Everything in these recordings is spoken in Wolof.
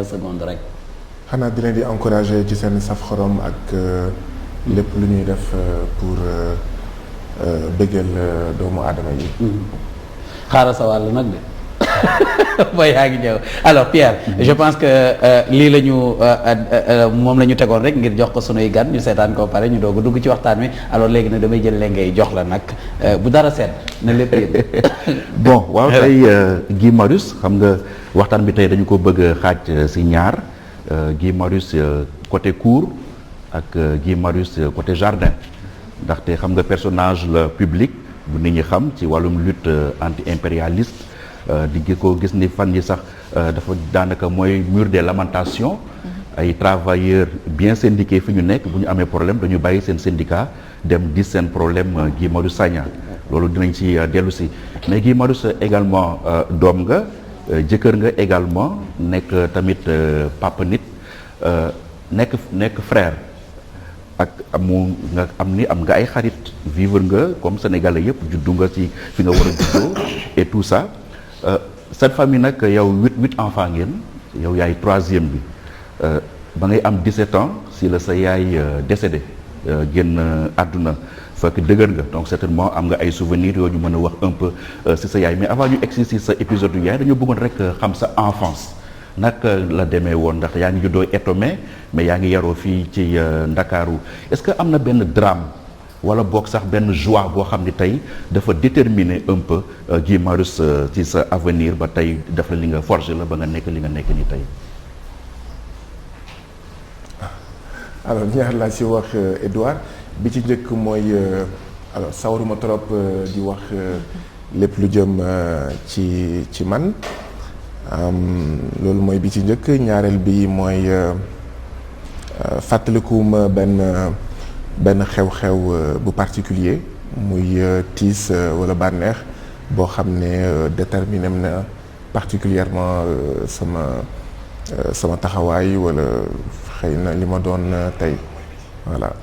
seconde rek. xanaa di leen di encourager ci seen saf xorom ak lépp lu ñuy def pour bëggal doomu aadama yi. xaaral sa wàll nag de ba yaa ngi ñëw alors Pierre je pense que lii la ñu moom la ñu tegoon rek ngir jox ko sunuy gan ñu seetaan ko pare ñu doog a dugg ci waxtaan wi alors léegi nag damay jël ngay jox la nag bu dara seet na lépp yéen. bon waaw tey Guy Marius xam nga waxtaan bi tey dañu ko bëgg a xaaj si ñaar Guy Marius côté cour ak Guy Marius côté jardin ndaxte xam nga personnage la public bu nit ñi xam ci wàllum lutte anti-impérialiste di ko gis ni fan yi sax dafa daanaka mooy mur des lamentations ay travailleurs bien syndiqués fi ñu nekk bu ñu amee problème dañu bàyyi seen syndicat dem gis seen problème Guy Marius Sagna loolu dinañ ci dellu si mais Guy Marius également doom nga jëkkër nga également nekk tamit papa nit nekk frère ak am nga ay xarit vivre nga comme sénégalais yëpp juddu nga ci fi nga war a juddoo et tout ça cette famille nag yow huit enfants ngeen yow yaay troisième bi ba ngay am 17 ans si la sa yaay décédé génn àdduna fekk dëgër nga donc certainement am nga ay souvenirs yoo ñu mën a wax un peu si sa yaay mais avant ñu egsi si sa épisode yu yaay dañoo bëggoon rek xam sa enfance naka la demee woon ndax yaa ngi juddoo Etomé mais yaa ngi yaroo fii ci Ndakaaru est-ce que am na benn drame wala boog sax benn joie boo xam ni tey dafa déterminer un peu Guy Marius ci sa avenir ba tey def la li nga forger la ba nga nekk li nga nekk ni tey. alors ñaar laa ci wax Edouard bi ci njëkk mooy alors sawaruma trop di wax lépp lu jëm ci man loolu mooy bi ci njëkk ñaareel bi mooy fàttalikuwuma benn xew-xew bu particulier muy tiis wala bànneex boo xam ne déterminé na particulièrement sama taxawaay wala xëy na li ma doon tey voilà.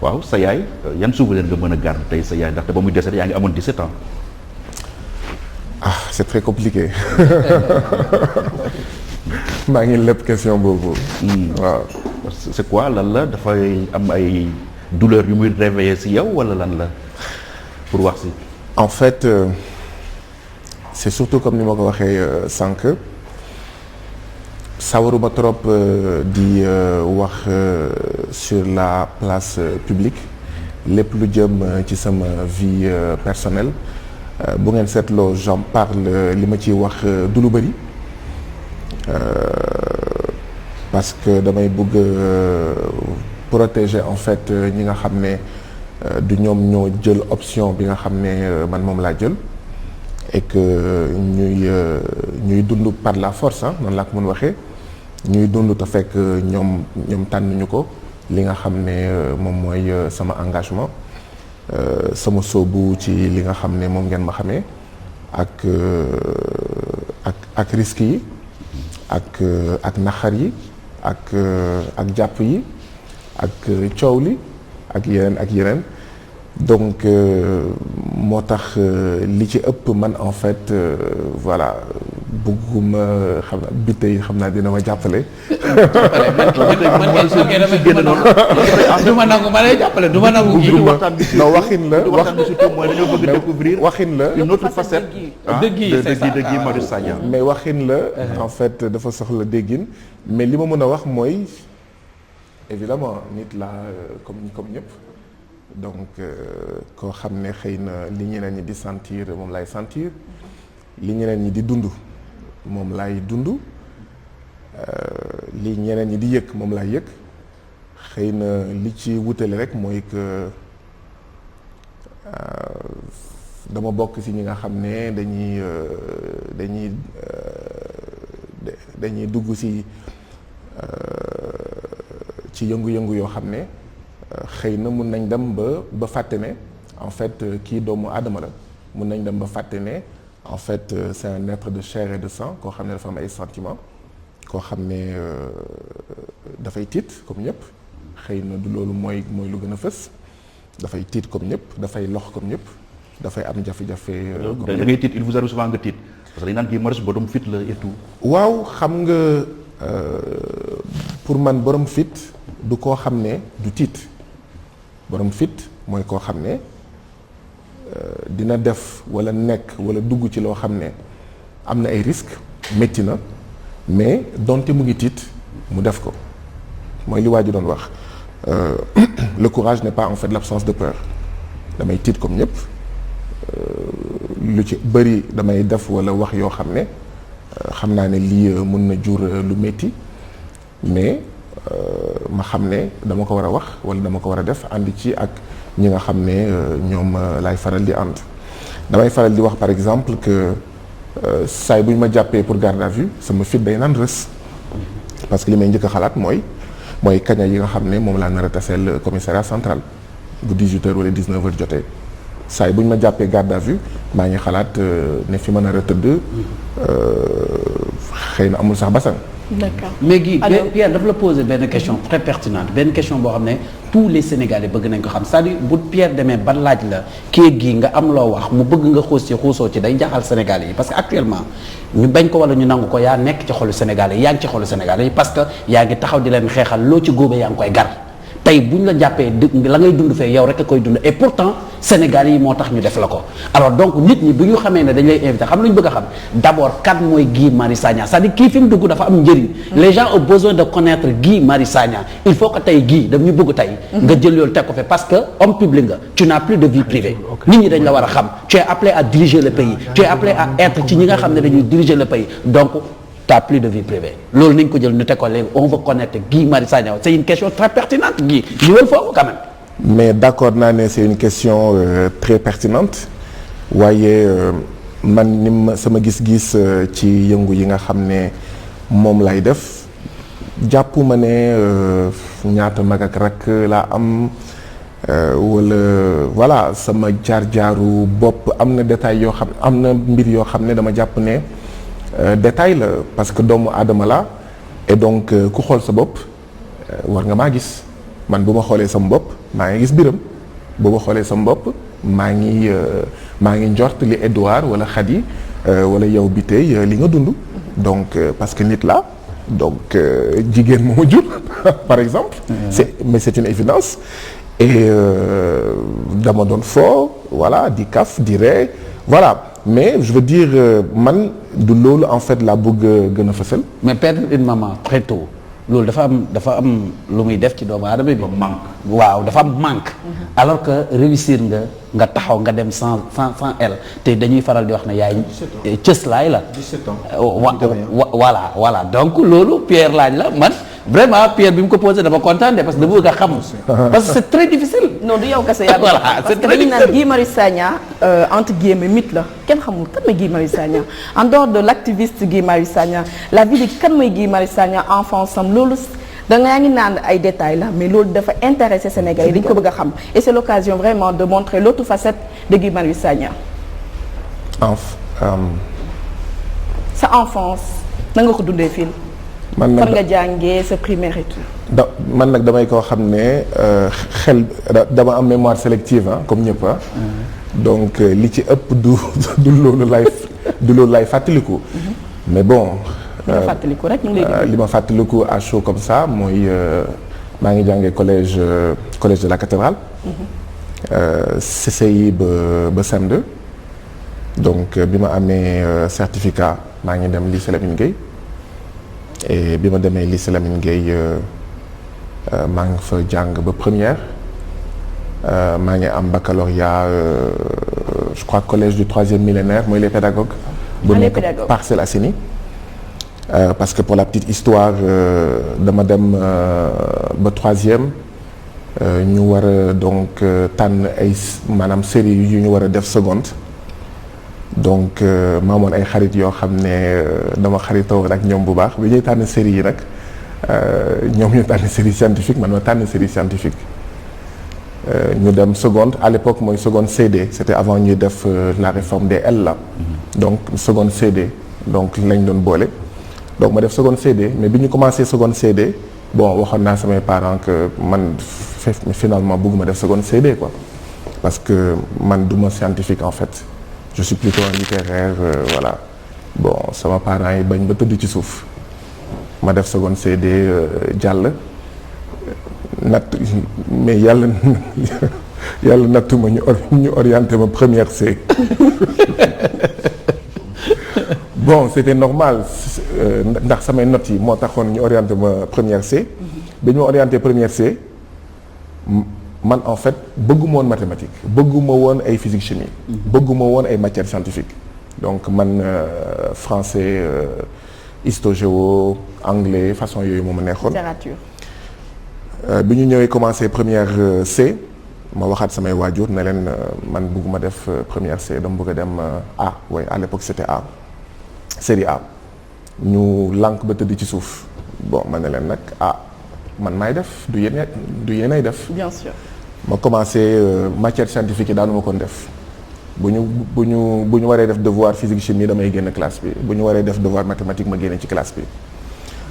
waaw sa yaay yan souvenir nga mën a garder tey sa yaay ndaxte ba muy décédé yaa ngi amoon 17 ans. ah c'est très compliqué maa ngi lépp question boobu. waaw. c'est quoi lan la dafay am ay douleur yu muy réveiller ci yow wala lan la pour wax ci. en fait c'est surtout comme ni ma ko waxee sànq sawaruma trop di wax sur la place publique lépp lu jëm ci sama vie personnelle bu ngeen seetloo j'en parle li ma ciy wax du lu bari parce que damay bëgg protéger en fait ñi nga xam ne du ñoom ñoo jël option bi nga xam ne man moom laa jël et que ñuy dund par la force noonu laa ko mën waxee ñuy dund te fekk ñoom tànnuñu ko li nga xam ne moom mooy sama engagement sama sóobu ci li nga xam ne moom ngeen ma xamee ak risques yi ak naxar yi ak jàpp yi ak coow li ak yeneen donc moo tax li ci ëpp man en fait voilà bëgguma xam naa bi tey xam naa dina ma jàppale. du ma nangu ma lay jàppale du ma nangu. non waxin la waxtaan bi surtout mooy dañoo bëgg découvrir waxin la une autre facette de Guy Marius Sagna. mais waxin la en fait dafa soxla déggin mais li ma mën a wax mooy évidemment nit la comme ñëpp donc koo xam ne xëy na li ñeneen ñi di sentir moom lay sentir li ñeneen ñi di dund moom lay dund li ñeneen ñi di yëg moom lay yëg xëy na li ci wutale rek mooy que dama bokk ci ñi nga xam ne dañuy dugg ci yëngu-yëngu yoo xam ne xëy na mun nañ dem ba fàtte ne en fait kii doomu aadama la mun nañ dem ba fàtte ne en fait c'est un être de chair et de sang koo xam ne dafa am ay sentiments koo xam ne dafay tiit comme ñëpp xëy na du loolu mooy lu gën a fës dafay tiit comme ñëpp dafay lox comme ñëpp dafay am jafe-jafe. da ngay tiit il vous arrive souvent nga tiit parce que dañu naan Guy Marius borom fit la et tout. waaw xam nga pour man borom fit du koo xam ne du tiit borom fit mooy koo xam ne dina def wala nekk wala dugg ci loo xam ne am na ay risques métti na mais donte mu ngi tiit mu def ko mooy li waa ji doon wax le courage n'est pas en fait l'absence de peur damay tiit comme ñëpp lu ci bëri damay def wala wax yoo xam ne xam naa ne lii mun na jur lu métti mais ma xam ne dama ko war a wax wala dama ko war a def ànd ci ak ñi nga xam ne ñoom laay faral di ànd damay faral di wax par exemple que saay bu ñu ma jàppee pour garde à vue sama fit day naan rës parce que li may njëkk a xalaat mooy kaña yi nga xam ne moom laa nar a taseel commissariat central bu 18h wala 19h jotee saay bu ñu ma jàppee garde à vue maa ngi xalaat ne fi ma nar a tëdd xëy na amul sax basan. D'accord. mais Guy Pierre dafa la poser benn question très pertinente benn question boo xam ne tous les Sénégalais bëgg nañ ko xam c'est-à-dire bu Pierre demee ba laaj la kii gi nga am loo wax mu bëgg nga xuus ci xuusoo ci day jaaxal Sénégalais yi parce que actuellement ñu bañ ko wala ñu nangu ko yaa nekk ci xolu Sénégalais yi yaa ngi ci xolu Sénégalais yi parce que yaa ngi taxaw di leen xeexal loo ci góobee yaa ngi koy gar tey buñ la jàppee la ngay dund fee yow rek a koy dund et pourtant Sénégalais yi moo tax ñu def la ko alors donc nit ñi bu ñu xamee ne dañ lay invité xam lu ñu bëgg a xam d'abord kan mooy Guy Marius Sagna c'est-à-dire kii fi mu dugg dafa am njëriñ. les gens ont besoin de connaître Guy Marius Sagna il faut que tey Guy daf ñu bëgg tey. nga jël yoon teg ko fi parce que homme public nga tu n'as plus de vie privée. nit ñi dañ la war a xam tu es appelé à diriger le pays tu es appelé à être ci ñi nga xam ne dañuy diriger le pays donc. t'as plus de vie privée loolu nañ ko jël ñu teg ko léegi on veut connaître Guy Marius Sagna c'est une question très pertinente Guy ñëwal foofu quand même. mais d'accord naa ne c'est une question très pertinente waaye man ni ma sama gis-gis ci yëngu yi nga xam ne moom lay def jàppuma ne ñaata mag ak rakk laa am wala voilà sama jaar-jaaru bopp am na détail yoo xam am na mbir yoo xam ne dama jàpp ne. détail la parce que doomu aadama la et donc ku xool sa bopp war nga maa gis man bu ma xoolee sama bopp maa ngi gis biram bu ma xoolee sama bopp maa ngi njort li Edouard wala Khady wala yow bi tey li nga dund donc parce que nit la donc jigéen moo ma jur par exemple mais c'est une évidence et dama doon foo voilà di kaf di ree voilà mais je veux dire man du loolu en fait laa bëgg gën a fësal. mais perdre une maman très tôt loolu dafa am lu muy def ci doomu aadama bi. manque waaw dafa am manque. alors que réussir nga taxaw nga dem sans elle te dañuy faral di wax ne yaay. cëslaay la. 17 ans. voilà donc loolu Pierre laaj la man. vraiment Pierre bi mu ko posé dama kontaan parce que dama bëgg a xam. parce que c'est très difficile. non du yow kese yaa voilà parce que dañu naan Guy Marius Sagna entre guillemets mythe la kenn xamul kan mooy Guy Marius Sagna en dehors de l'activiste Guy Marius Sagna la vie de kan mooy Guy Marius Sagna enfance am loolu da nga ngi naan ay détails la mais loolu dafa intéressé Sénégalais yi dañu ko bëgg a xam et c'est l'occasion vraiment de montrer l'autre facette de Guy Marius Sagna. sa enfance na nga ko dundee fii. man nag fan nga jàngee sa primaire et tout. man nag damay koo xam ne xel dama am mémoire sélective comme ñëpp donc li ci ëpp du loolu lay fàttaliku. mais bon. li ma fàttaliku rek ñu ngi lay li ma fàttaliku à chaud comme ça mooy maa ngi jàngee collège de la cathédrale. CCI ba CM2 donc bi ma amee certificat maa ngi dem lycée Lamine Gueye. et bi ma demee lycée Lamine Gueye maa ngi fa jàng ba première maa ngi am baccalauréat je crois collège du troisième millénaire mooy les pédagogues. bu nekk Parcelles Assainies parce que pour la petite histoire dama dem ba troisième ñu war a donc tànn ay maanaam série yu ñu war a def seconde. donc ma amoon ay xarit yoo xam ne dama xaritoo ak ñoom bu baax bi ñuy tànn série yi nag ñoom ñu tànn série scientifique man ma tànn série scientifique ñu dem seconde à l'époque mooy seconde CD c'était avant ñuy def la réforme des L là donc seconde CD donc lañ doon boole donc ma def seconde CD mais bi ñu commencé seconde CD bon waxoon naa samay parents que man finalement bëgguma def seconde CD quoi parce que man duma scientifique en fait je suis plutôt un littéraire voilà bon sama parents yi bañ ba tëdd ci suuf ma def seconde CD jàll natt mais yàlla nattu ma ñu orienté ma première C. Bon c'était normal ndax samay notes yi moo taxoon ñu orienté ma première C. bi ñu ma orienté première C man en fait bëgguma woon mathématique bëgguma woon ay physique chimie. bëgguma woon ay matières scientifiques. donc man français histo-géo anglais façon yooyu moo ma neexoon. littérature. bi ñu ñëwee commencé première C ma waxaat samay waajur ne leen man bëgguma def première C dama bëgg a dem A oui à l'époque c'était A série A ñu lànk ba tëdd ci suuf bon ma ne leen nag man maay def du yéenay def. bien sûr. ma commencé matière scientifique yi daanu ma kon def bu ñu waree def devoir physique chimie damay génn classe bi bu ñu waree def devoir mathématique ma génne ci classe bi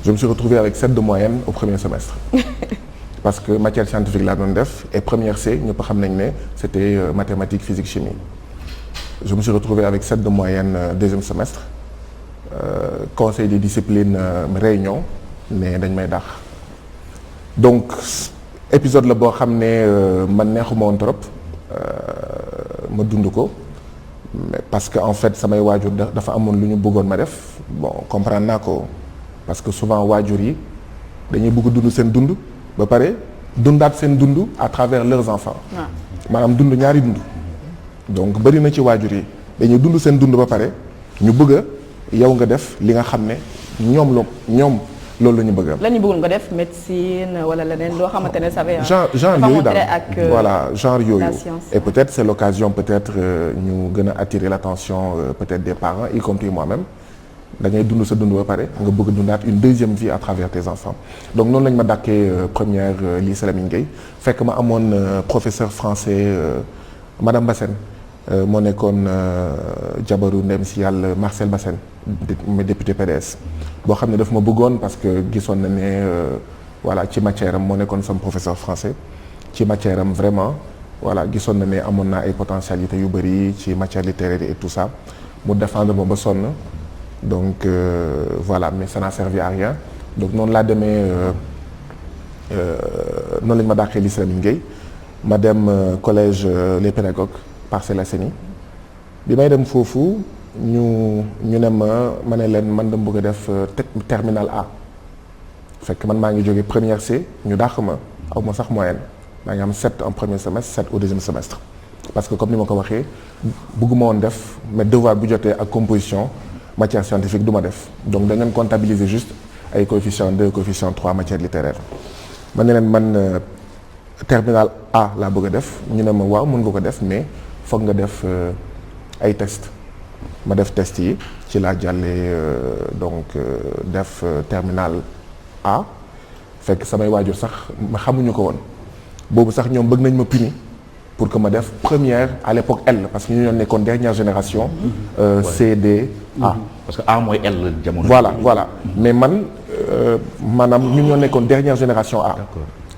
je me suis retrouvé avec 7 de moyenne au premier semestre. parce que matière scientifique laa doon def et première C ñëpp xam nañ ne c'était mathématiques physique chimie je me suis retrouvé avec 7 de moyenne deuxième semestre conseil des disciplines réunion ne dañ may dàq donc épisode la boo xam ne man neexuma woon trop ma dund ko parce que en fait samay waajur dafa amoon lu ñu bëggoon ma def bon comprendre naa ko parce que souvent waajur yi dañuy bëgg dund seen dund ba pare dundaat seen dund à travers leurs enfants. maanaam dund ñaari dund. donc bëri na ci waajur yi dañuy dund seen dund ba pare ñu bëgg a yow nga def li nga xam ne ñoom loolu la ñu bëgg a. la ñu bëggoon nga def médecine wala leneen loo xamante ne ça va. genre yooyu daal voilà genre yooyu. la science. et peut-être c'est l'occasion peut-être ñu gën a attirer l'attention peut-être des parents y compris moi-même. da ngay dund sa dund ba pare nga bëgg a dundaat une deuxième vie à travers tes enfants donc noonu lañ ma dàkkee première lycée Lamine Gueye fekk ma amoon professeur français madame Bassène moo nekkoon jabaru ndem si yàlla Marcel Bassène député PDS boo xam ne daf ma bëggoon parce que gisoon na ne voilà ci matière am moo nekkoon sama professeur français ci matière am vraiment voilà gisoon na ne amoon naa ay potentialités yu bëri ci matière littéraire et tout ça mu défendre ma ba sonn donc voilà mais ça n'a servi à rien donc noonu laa demee noonu lañ ma dàqee lycée Lamine Gueye ma dem collège les pédagogues Parcelles Assainies bi may dem foofu ñu ne ma ne leen man dama bëgg a def terminal A fekk man maa ngi jógee première C ñu dàq ma aw ma sax moyenne maa ngi am 7 en premier semestre 7 au deuxième semestre parce que comme ni ma ko waxee bëgguma woon def mais devoir bu jotee ak composition matière scientifique du ma def donc dañ leen comptabiliser juste ay coefficient 2 coefficient 3 matière littéraire ma ne leen man terminal A laa bëgg a def ñu ne ma waaw mën nga ko def mais foog nga def ay test ma def test yi ci laa jàllee donc def terminal A fekk samay waajur sax ma xamuñu ko woon boobu sax ñoom bëgg nañ ma puni pour que ma def première à l'époque L parce que ñu ñoo nekkoon dernière génération C D A parce que A mooy L jamono. voilà mais man maanaam ñu ñoo nekkoon dernière génération A.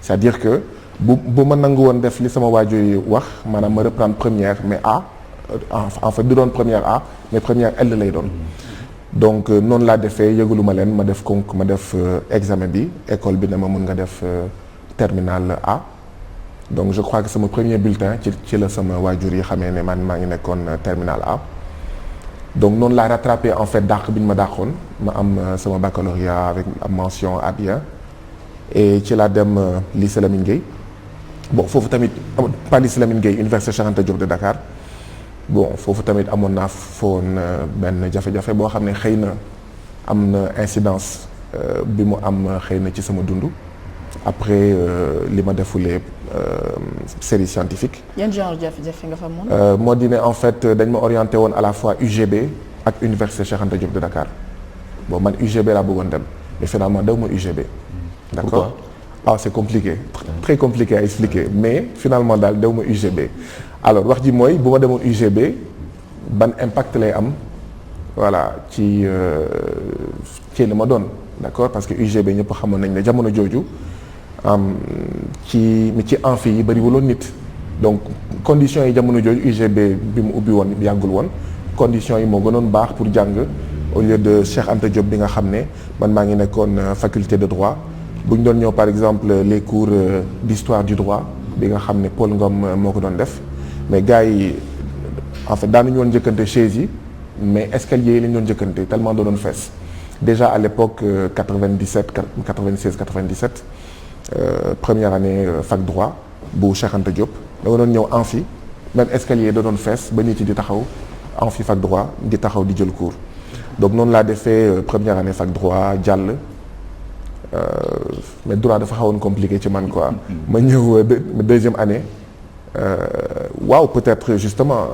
c'est-à-dire que bu ma nangu woon def li sama waajur yi wax maanaam ma reprendre première mais A en fait du doon première A mais première L lay doon donc noonu laa defee yëgalu ma leen ma def examen bi école bi ne ma mën nga def terminal A donc je crois que sama premier bulletin ci la sama waajur yi xamee ne man maa ngi nekkoon terminal A donc noonu laa rattrapé en fait dàq bi ñu ma dàqoon ma am sama baccalauréat avec mention A bien et ci laa dem lycée Lamine Gueye bon foofu tamit pas lycée Lamine Gueye université Cheikh Anta Diop de Dakar bon foofu tamit amoon naa foon benn jafe-jafe boo xam ne xëy na am na incidence bi mu am xëy na ci sama dund après li ma defulee série scientifique. yan genre jafe-jafe nga fa moom. moo di ne en fait dañ ma orienté woon à la fois UGB ak université Cheikh Anta Diop de Dakar bon man UGB laa bëggoon dem mais finalement daw ma UGB. d'accord c'est compliqué très compliqué à expliquer mais finalement daal daw ma UGB alors wax ji mooy bu ma demoon UGB ban impact lay am voilà ci li ma doon d'accord parce que UGB ñëpp xamoon nañ ne jamono jooju ci amphi yi bëriwuloon nit donc conditions yi jamono jooju UGB bi mu ubbi woon yàggul woon conditions yi moo gënoon baax pour jàng au lieu de Cheikh Anta Diop bi nga xam ne man maa ngi nekkoon faculté de droit bu ñu doon ñëw par exemple les cours d'histoire du droit bi nga xam ne Paul Ngom moo ko doon def mais gars yi en fait daanuñu woon njëkkante chaise yi mais escalier yi la ñu doon njëkkante tellement doon fees déjà à l'époque 97 96 97 première année fac droit bu Cheikh Anta Diop da nga doon ñëw amphi même escalier da doon fees ba nit yi di taxaw amphi fac droit di taxaw di jël cours donc noonu laa defee première année fac droit jàll mais droit dafa xawoon compliqué ci man quoi ma ñëw deuxième année waaw peut-être justement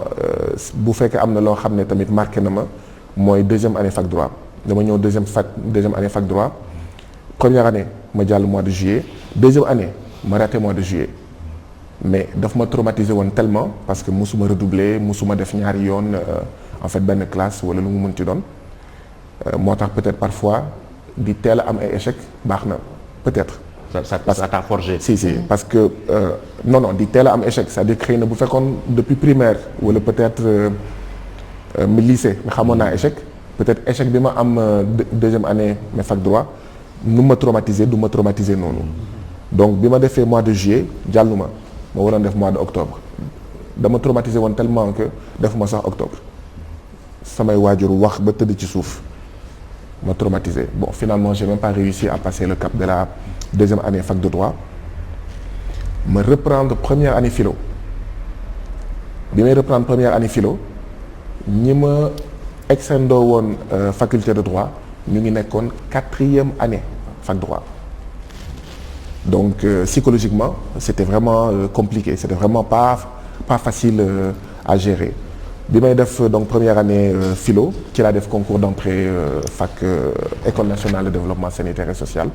bu fekkee am na loo xam ne tamit marqué na ma mooy deuxième année fac droit dama ñëw deuxième année fac droit première année ma jàll mois de juillet deuxième année ma raté mois de juillet mais daf ma traumatisé woon tellement parce que musuma redoubler musuma def ñaari yoon en fait benn classe wala lu mu mën ci doon moo tax peut-être parfois di teel a am ay échec baax na peut-être. ça t'a forgé. si parce que non di teel a am échec c'est-à-dire xëy na bu fekkoon depuis primaire wala peut-être mi lycée nga xamoon naa échec peut-être échec bi ma am deuxième année mais fac droit nu ma traumatisé du ma traumatisé noonu donc bi ma defee mois de juillet jàlluma ma waroon def mois de octobre dama traumatisé woon tellement que defuma sax octobre samay waajur wax ba tëdd ci suuf ma traumatisé bon finalement j'ai même pas réussi à passer le cap de la deuxième année fac de droit ma reprendre première année philo bi may reprendre première année philo ñi ma extendoo woon faculté de droit ñu ngi nekkoon quatrième année fac droit donc psychologiquement c'était vraiment compliqué c'était vraiment pas facile à gérer bi may def donc première année philo ci laa def concours d'entrée fac école nationale de développement sanitaire et social